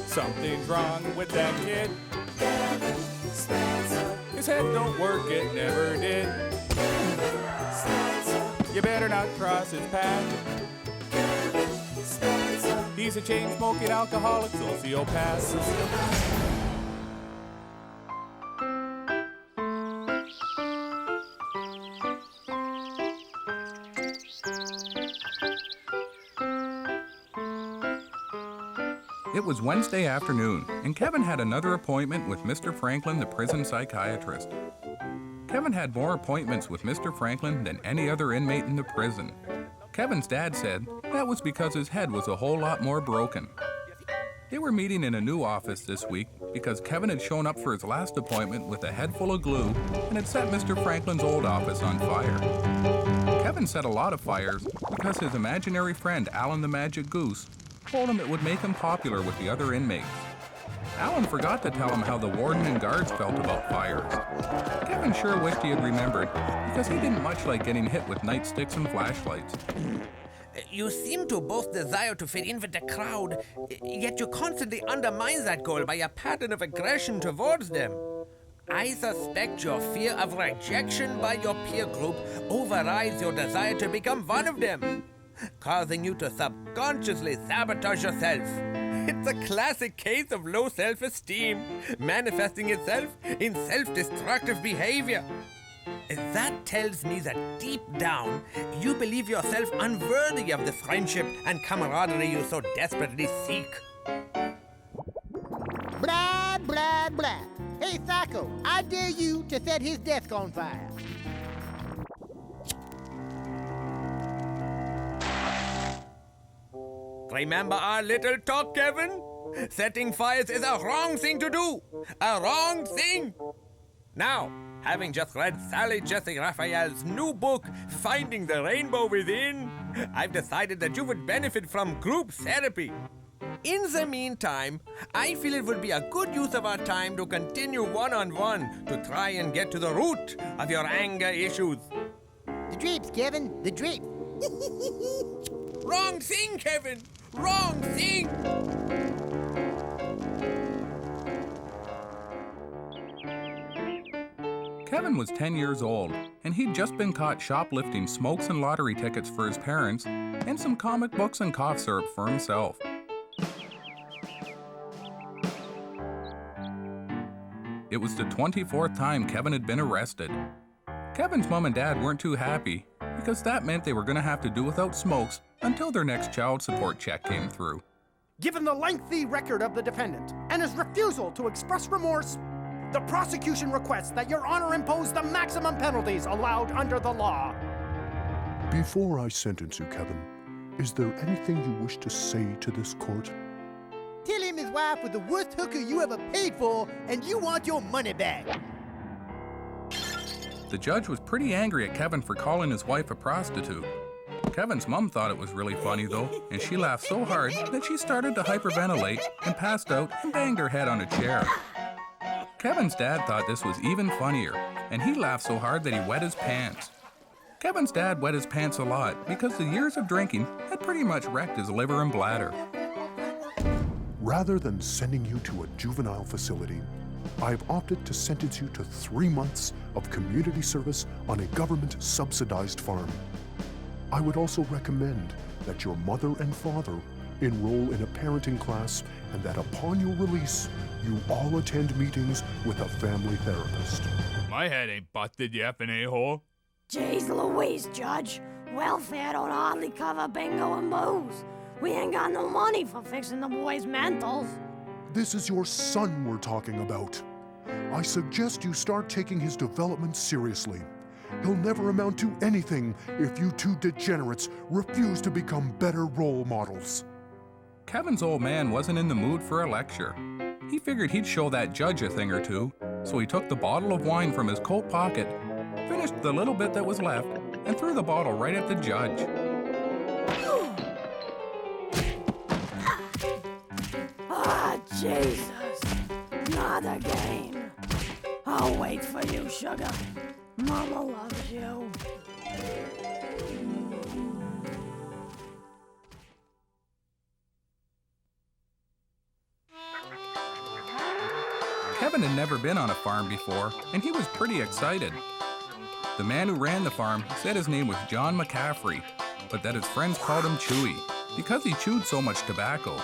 Something's wrong with that kid. His head don't work, it never did. You better not cross his path. He's a chain-smoking alcoholic sociopath. It was Wednesday afternoon, and Kevin had another appointment with Mr. Franklin, the prison psychiatrist. Kevin had more appointments with Mr. Franklin than any other inmate in the prison. Kevin's dad said that was because his head was a whole lot more broken. They were meeting in a new office this week because Kevin had shown up for his last appointment with a head full of glue and had set Mr. Franklin's old office on fire. Kevin set a lot of fires because his imaginary friend Allen the Magic Goose told him it would make him popular with the other inmates. Allen forgot to tell him how the warden and guards felt about fires. Kevin sure wished he had remembered, because he didn't much like getting hit with nightsticks and flashlights. You seem to both desire to fit in with the crowd, yet you constantly undermine that goal by a pattern of aggression towards them. I suspect your fear of rejection by your peer group overrides your desire to become one of them, causing you to subconsciously sabotage yourself. It's a classic case of low self-esteem, manifesting itself in self-destructive behavior. That tells me that deep down, you believe yourself unworthy of the friendship and camaraderie you so desperately seek. Blah, blah, blah. Hey, Psycho, I dare you to set his desk on fire. Remember our little talk, Kevin? Setting fires is a wrong thing to do. A wrong thing. Now, having just read Sally Jesse Raphael's new book, Finding the Rainbow Within, I've decided that you would benefit from group therapy. In the meantime, I feel it would be a good use of our time to continue one-on-one to try and get to the root of your anger issues. The drapes, Kevin, the drapes. Wrong thing, Kevin! Wrong thing! Kevin was 10 years old, and he'd just been caught shoplifting smokes and lottery tickets for his parents and some comic books and cough syrup for himself. It was the 24th time Kevin had been arrested. Kevin's mom and dad weren't too happy because that meant they were going to have to do without smokes until their next child support check came through. Given the lengthy record of the defendant and his refusal to express remorse, the prosecution requests that Your Honor impose the maximum penalties allowed under the law. Before I sentence you, Kevin, is there anything you wish to say to this court? Tell him his wife was the worst hooker you ever paid for, and you want your money back. The judge was pretty angry at Kevin for calling his wife a prostitute. Kevin's mom thought it was really funny though, and she laughed so hard that she started to hyperventilate and passed out and banged her head on a chair. Kevin's dad thought this was even funnier, and he laughed so hard that he wet his pants. Kevin's dad wet his pants a lot because the years of drinking had pretty much wrecked his liver and bladder. Rather than sending you to a juvenile facility, I've opted to sentence you to 3 months of community service on a government-subsidized farm. I would also recommend that your mother and father enroll in a parenting class and that upon your release, you all attend meetings with a family therapist. My head ain't busted, you effing a-hole. Jeez Louise, Judge. Welfare don't hardly cover bingo and booze. We ain't got no money for fixing the boys' mentals. This is your son we're talking about. I suggest you start taking his development seriously. He'll never amount to anything if you two degenerates refuse to become better role models. Kevin's old man wasn't in the mood for a lecture. He figured he'd show that judge a thing or two, so he took the bottle of wine from his coat pocket, finished the little bit that was left, and threw the bottle right at the judge. Ah, Jesus. Not again. I'll wait for you, sugar. Mama loves you. Kevin had never been on a farm before, and he was pretty excited. The man who ran the farm said his name was John McCaffrey, but that his friends called him Chewy because he chewed so much tobacco.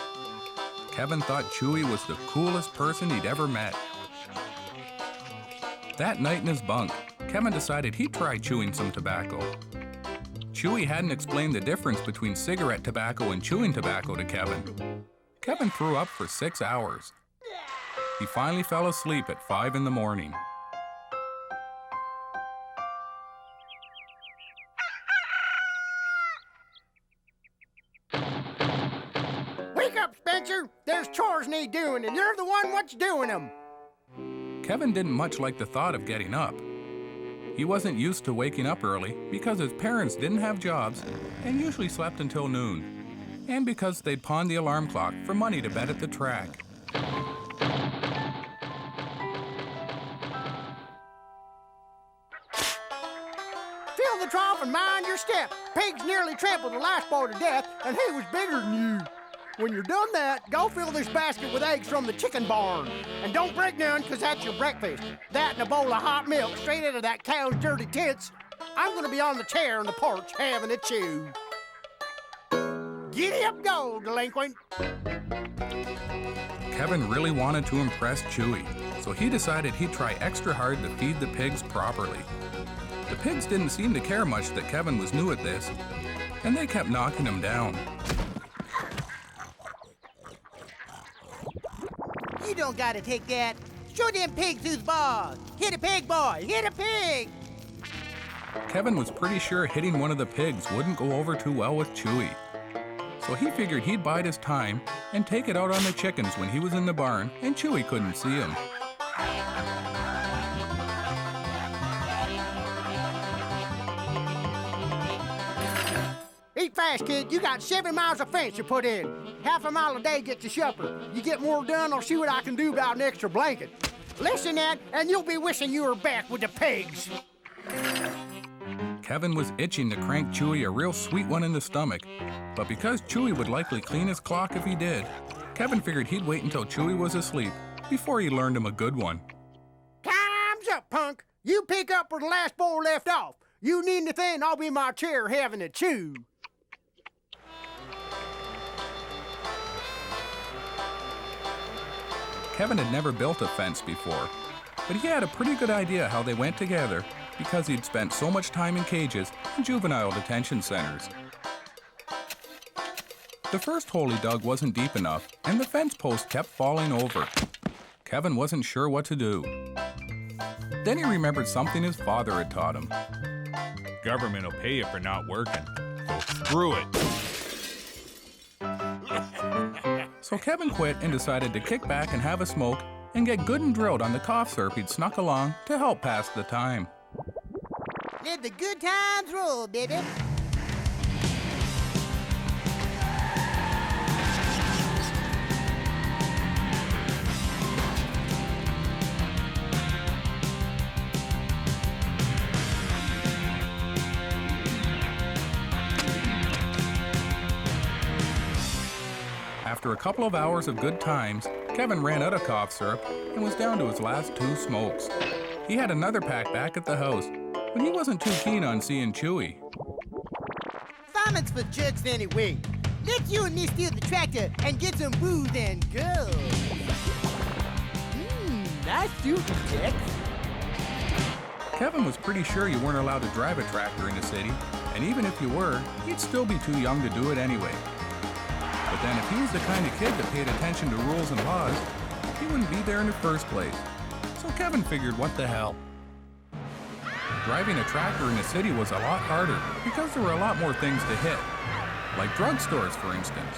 Kevin thought Chewy was the coolest person he'd ever met. That night in his bunk, Kevin decided he'd try chewing some tobacco. Chewy hadn't explained the difference between cigarette tobacco and chewing tobacco to Kevin. Kevin threw up for 6 hours. He finally fell asleep at 5 in the morning. Wake up, Spencer! There's chores need doing, and you're the one what's doing them. Kevin didn't much like the thought of getting up. He wasn't used to waking up early because his parents didn't have jobs and usually slept until noon, and because they'd pawned the alarm clock for money to bet at the track. Fill the trough and mind your step. Pigs nearly trampled the last boy to death, and he was bigger than you. When you're done that, go fill this basket with eggs from the chicken barn. And don't break none, because that's your breakfast. That and a bowl of hot milk straight out of that cow's dirty tits. I'm going to be on the chair on the porch having a chew. Giddy up, go, delinquent. Kevin really wanted to impress Chewy, so he decided he'd try extra hard to feed the pigs properly. The pigs didn't seem to care much that Kevin was new at this, and they kept knocking him down. You don't gotta take that. Show them pigs who's boss. Hit a pig, boy. Hit a pig. Kevin was pretty sure hitting one of the pigs wouldn't go over too well with Chewy. So he figured he'd bide his time and take it out on the chickens when he was in the barn and Chewy couldn't see him. Eat fast, kid. You got 7 miles of fence to put in. Half a mile a day gets you supper. You get more done, I'll see what I can do about an extra blanket. Listen, Nat, and you'll be wishing you were back with the pigs. Kevin was itching to crank Chewy a real sweet one in the stomach, but because Chewy would likely clean his clock if he did, Kevin figured he'd wait until Chewy was asleep before he learned him a good one. Time's up, punk. You pick up where the last boy left off. You need anything, I'll be in my chair having a chew. Kevin had never built a fence before, but he had a pretty good idea how they went together because he'd spent so much time in cages and juvenile detention centers. The first hole he dug wasn't deep enough, and the fence post kept falling over. Kevin wasn't sure what to do. Then he remembered something his father had taught him. Government will pay you for not working, so screw it. So Kevin quit and decided to kick back and have a smoke and get good and drilled on the cough syrup he'd snuck along to help pass the time. Let the good times roll, baby. After a couple of hours of good times, Kevin ran out of cough syrup and was down to his last 2 smokes. He had another pack back at the house, but he wasn't too keen on seeing Chewy. Farming's for jerks anyway. Let you and me steal the tractor and get some booze and go. Nice shooting, Tex. Kevin was pretty sure you weren't allowed to drive a tractor in the city, and even if you were, he'd still be too young to do it anyway. But then if he was the kind of kid that paid attention to rules and laws, he wouldn't be there in the first place. So Kevin figured, what the hell? Driving a tractor in the city was a lot harder because there were a lot more things to hit, like drugstores, for instance.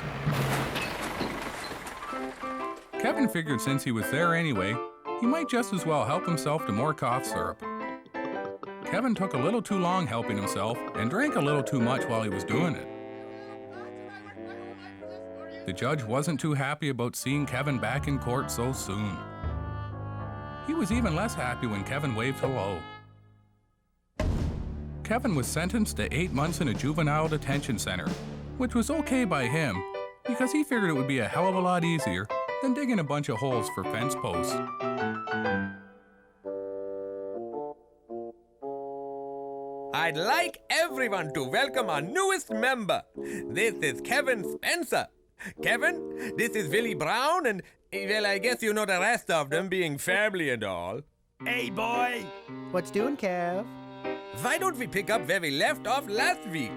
Kevin figured since he was there anyway, he might just as well help himself to more cough syrup. Kevin took a little too long helping himself and drank a little too much while he was doing it. The judge wasn't too happy about seeing Kevin back in court so soon. He was even less happy when Kevin waved hello. Kevin was sentenced to 8 months in a juvenile detention center, which was okay by him because he figured it would be a hell of a lot easier than digging a bunch of holes for fence posts. I'd like everyone to welcome our newest member. This is Kevin Spencer. Kevin, this is Willie Brown, and, well, I guess you know the rest of them, being family and all. Hey, boy. What's doing, Kev? Why don't we pick up where we left off last week?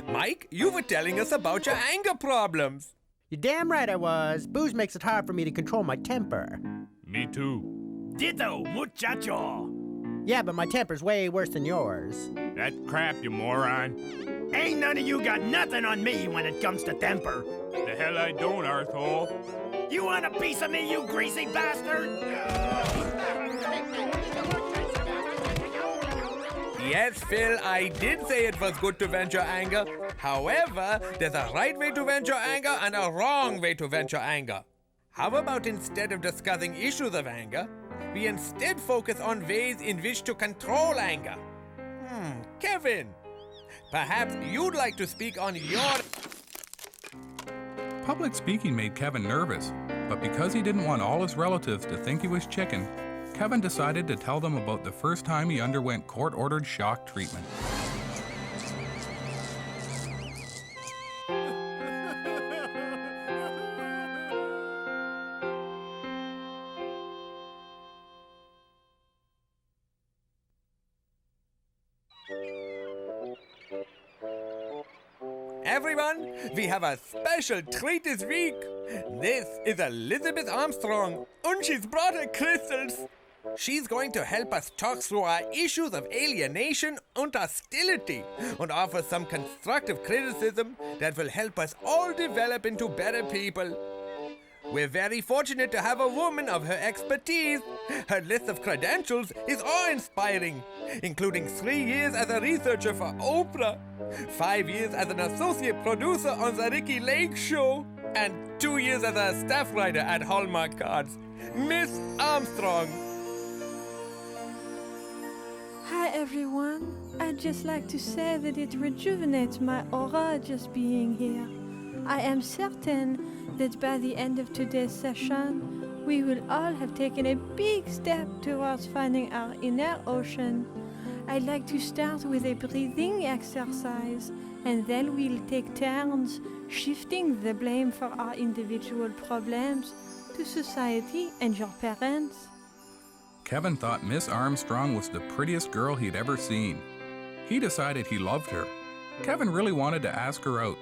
Mike, you were telling us about your anger problems. You're damn right I was. Booze makes it hard for me to control my temper. Me too. Ditto, muchacho. Yeah, but my temper's way worse than yours. That's crap, you moron. Ain't none of you got nothing on me when it comes to temper. The hell I don't, arsehole. You want a piece of me, you greasy bastard? Yes, Phil, I did say it was good to vent your anger. However, there's a right way to vent your anger and a wrong way to vent your anger. How about instead of discussing issues of anger, we instead focus on ways in which to control anger? Kevin, perhaps you'd like to speak on your... Public speaking made Kevin nervous, but because he didn't want all his relatives to think he was chicken, Kevin decided to tell them about the first time he underwent court-ordered shock treatment. Everyone, we have a special treat this week. This is Elizabeth Armstrong, and she's brought her crystals. She's going to help us talk through our issues of alienation and hostility and offer some constructive criticism that will help us all develop into better people. We're very fortunate to have a woman of her expertise. Her list of credentials is awe-inspiring, including 3 years as a researcher for Oprah, 5 years as an associate producer on the Ricky Lake Show, and 2 years as a staff writer at Hallmark Cards. Miss Armstrong. Hi everyone. I'd just like to say that it rejuvenates my aura just being here. I am certain that by the end of today's session, we will all have taken a big step towards finding our inner ocean. I'd like to start with a breathing exercise, and then we'll take turns shifting the blame for our individual problems to society and your parents. Kevin thought Miss Armstrong was the prettiest girl he'd ever seen. He decided he loved her. Kevin really wanted to ask her out.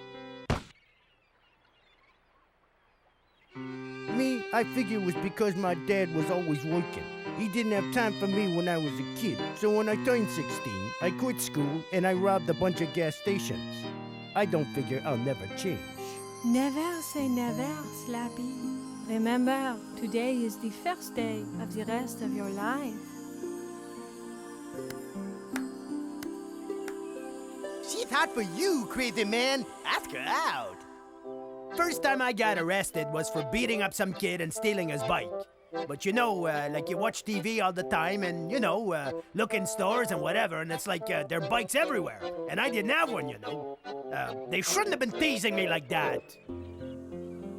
Me, I figure it was because my dad was always working. He didn't have time for me when I was a kid. So when I turned 16, I quit school and I robbed a bunch of gas stations. I don't figure I'll never change. Never say never, Slappy. Remember, today is the first day of the rest of your life. She's hot for you, crazy man. Ask her out. First time I got arrested was for beating up some kid and stealing his bike. But you know, like you watch TV all the time and, you know, look in stores and whatever, and it's like there are bikes everywhere. And I didn't have one, you know. They shouldn't have been teasing me like that.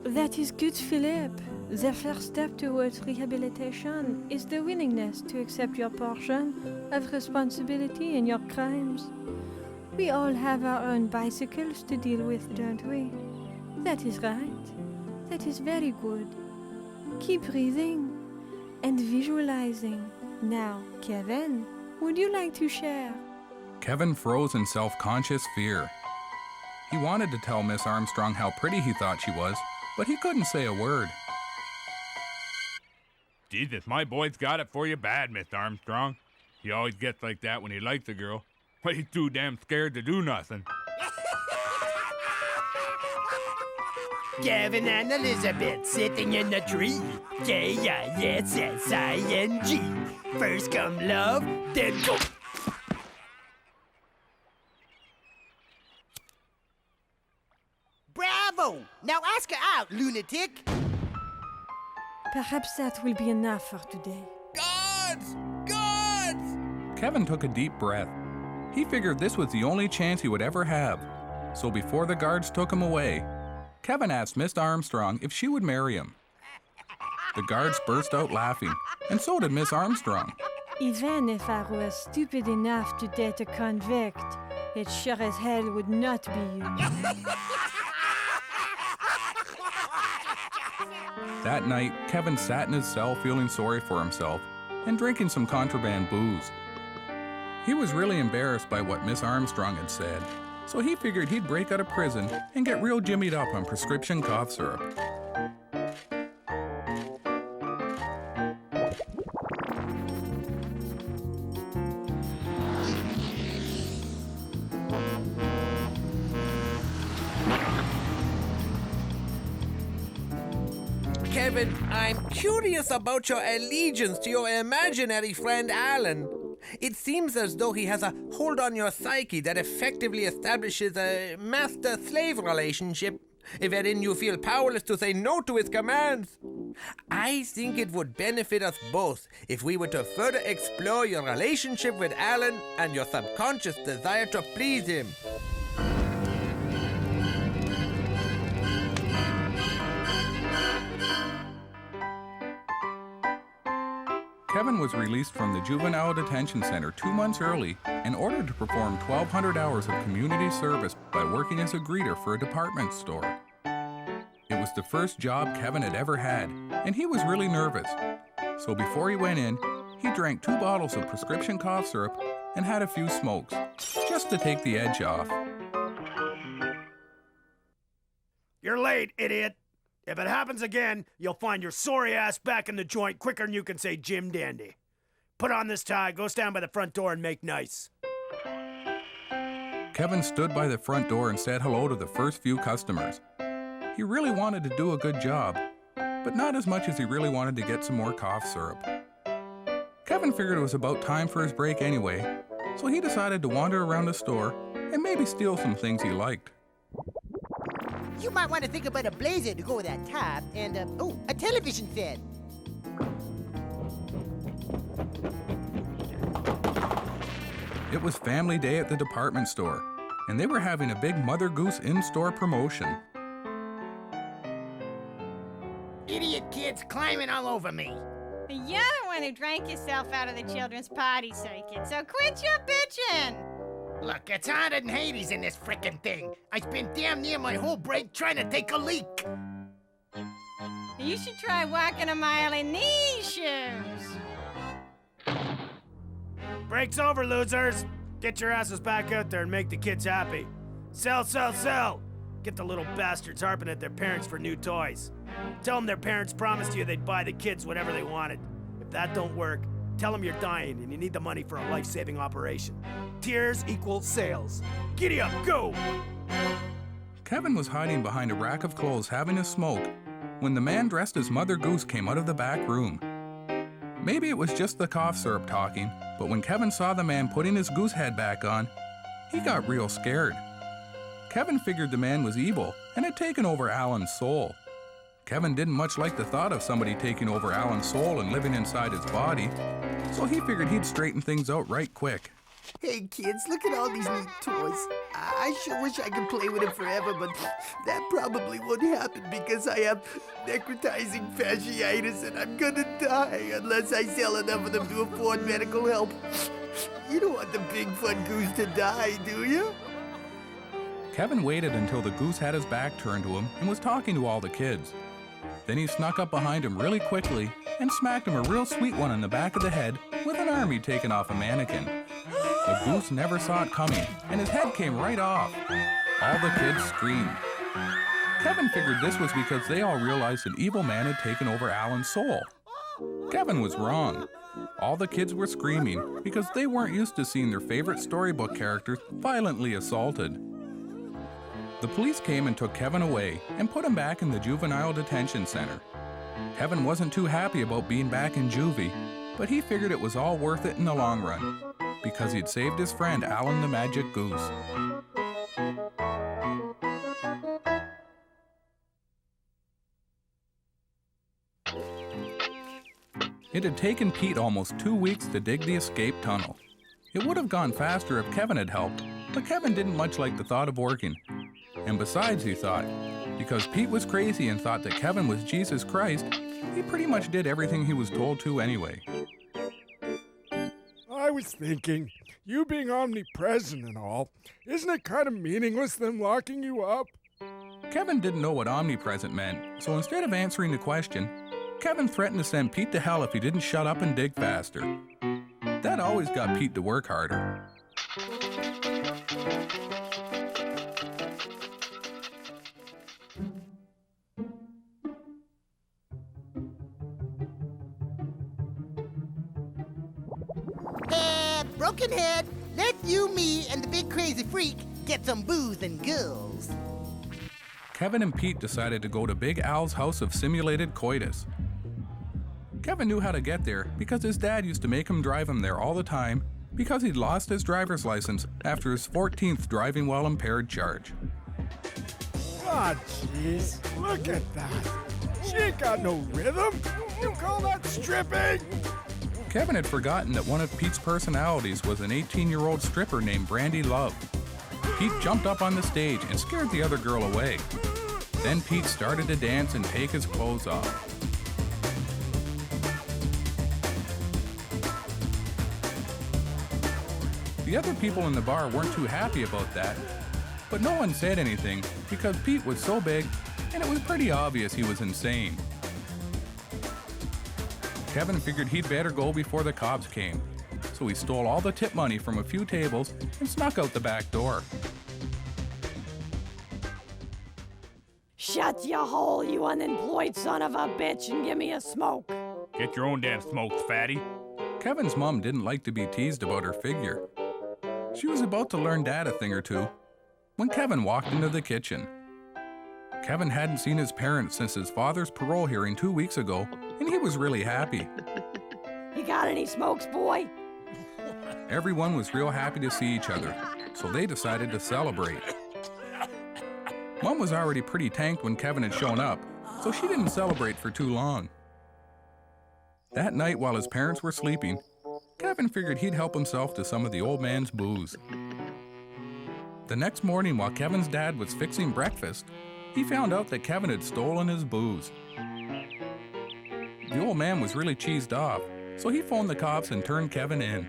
That is good, Philip. The first step towards rehabilitation is the willingness to accept your portion of responsibility in your crimes. We all have our own bicycles to deal with, don't we? That is right. That is very good. Keep breathing and visualizing. Now, Kevin, would you like to share? Kevin froze in self-conscious fear. He wanted to tell Miss Armstrong how pretty he thought she was, but he couldn't say a word. Jesus, my boy's got it for you bad, Miss Armstrong. He always gets like that when he likes a girl, but he's too damn scared to do nothing. Kevin and Elizabeth sitting in the tree. K-I-S-S-I-N-G. First come love, then go. Bravo! Now ask her out, lunatic. Perhaps that will be enough for today. God! Guards! Guards! Kevin took a deep breath. He figured this was the only chance he would ever have. So before the guards took him away, Kevin asked Miss Armstrong if she would marry him. The guards burst out laughing, and so did Miss Armstrong. Even if I was stupid enough to date a convict, it sure as hell would not be you. That night, Kevin sat in his cell feeling sorry for himself and drinking some contraband booze. He was really embarrassed by what Miss Armstrong had said, so he figured he'd break out of prison and get real jimmied up on prescription cough syrup. Kevin, I'm curious about your allegiance to your imaginary friend Allen. It seems as though he has a hold on your psyche that effectively establishes a master-slave relationship, wherein you feel powerless to say no to his commands. I think it would benefit us both if we were to further explore your relationship with Allen and your subconscious desire to please him. Kevin was released from the Juvenile Detention Center 2 months early and ordered to perform 1,200 hours of community service by working as a greeter for a department store. It was the first job Kevin had ever had, and he was really nervous. So before he went in, he drank 2 bottles of prescription cough syrup and had a few smokes, just to take the edge off. You're late, idiot. If it happens again, you'll find your sorry ass back in the joint quicker than you can say Jim Dandy. Put on this tie, go stand by the front door and make nice. Kevin stood by the front door and said hello to the first few customers. He really wanted to do a good job, but not as much as he really wanted to get some more cough syrup. Kevin figured it was about time for his break anyway, so he decided to wander around the store and maybe steal some things he liked. You might want to think about a blazer to go with that top and, a television set. It was family day at the department store, and they were having a big Mother Goose in-store promotion. Idiot kids climbing all over me. You're the one who drank yourself out of the children's party circuit, so quit your bitching! Look, it's hotter than Hades in this frickin' thing. I spent damn near my whole break trying to take a leak. You should try walking a mile in these shoes. Break's over, losers. Get your asses back out there and make the kids happy. Sell, sell, sell. Get the little bastards harping at their parents for new toys. Tell them their parents promised you they'd buy the kids whatever they wanted. If that don't work, tell them you're dying and you need the money for a life-saving operation. Tears equal sales. Giddy up, go! Kevin was hiding behind a rack of clothes having a smoke when the man dressed as Mother Goose came out of the back room. Maybe it was just the cough syrup talking, but when Kevin saw the man putting his goose head back on, he got real scared. Kevin figured the man was evil and had taken over Allen's soul. Kevin didn't much like the thought of somebody taking over Allen's soul and living inside his body, so he figured he'd straighten things out right quick. Hey kids, look at all these neat toys. I sure wish I could play with them forever, but that probably won't happen because I have necrotizing fasciitis and I'm gonna die unless I sell enough of them to afford medical help. You don't want the big fun goose to die, do you? Kevin waited until the goose had his back turned to him and was talking to all the kids. Then he snuck up behind him really quickly and smacked him a real sweet one in the back of the head with an arm he'd taken off a mannequin. The goose never saw it coming, and his head came right off. All the kids screamed. Kevin figured this was because they all realized an evil man had taken over Allen's soul. Kevin was wrong. All the kids were screaming because they weren't used to seeing their favorite storybook characters violently assaulted. The police came and took Kevin away and put him back in the Juvenile Detention Center. Kevin wasn't too happy about being back in juvie, but he figured it was all worth it in the long run, because he'd saved his friend Allen the Magic Goose. It had taken Pete almost 2 weeks to dig the escape tunnel. It would have gone faster if Kevin had helped, but Kevin didn't much like the thought of working. And besides, he thought, because Pete was crazy and thought that Kevin was Jesus Christ, he pretty much did everything he was told to anyway. I was thinking, you being omnipresent and all, isn't it kind of meaningless them locking you up? Kevin didn't know what omnipresent meant, so instead of answering the question, Kevin threatened to send Pete to hell if he didn't shut up and dig faster. That always got Pete to work harder. Brokenhead, let you, me, and the big crazy freak get some booze and girls. Kevin and Pete decided to go to Big Al's house of simulated coitus. Kevin knew how to get there because his dad used to make him drive him there all the time because he'd lost his driver's license after his 14th driving while impaired charge. Ah, jeez, look at that. She ain't got no rhythm. You call that stripping? Kevin had forgotten that one of Pete's personalities was an 18-year-old stripper named Brandy Love. Pete jumped up on the stage and scared the other girl away. Then Pete started to dance and take his clothes off. The other people in the bar weren't too happy about that, but no one said anything because Pete was so big and it was pretty obvious he was insane. Kevin figured he'd better go before the cops came, so he stole all the tip money from a few tables and snuck out the back door. Shut your hole, you unemployed son of a bitch, and give me a smoke. Get your own damn smokes, fatty. Kevin's mom didn't like to be teased about her figure. She was about to learn Dad a thing or two when Kevin walked into the kitchen. Kevin hadn't seen his parents since his father's parole hearing 2 weeks ago, and he was really happy. You got any smokes, boy? Everyone was real happy to see each other, so they decided to celebrate. Mom was already pretty tanked when Kevin had shown up, so she didn't celebrate for too long. That night, while his parents were sleeping, Kevin figured he'd help himself to some of the old man's booze. The next morning, while Kevin's dad was fixing breakfast, he found out that Kevin had stolen his booze. The old man was really cheesed off, so he phoned the cops and turned Kevin in.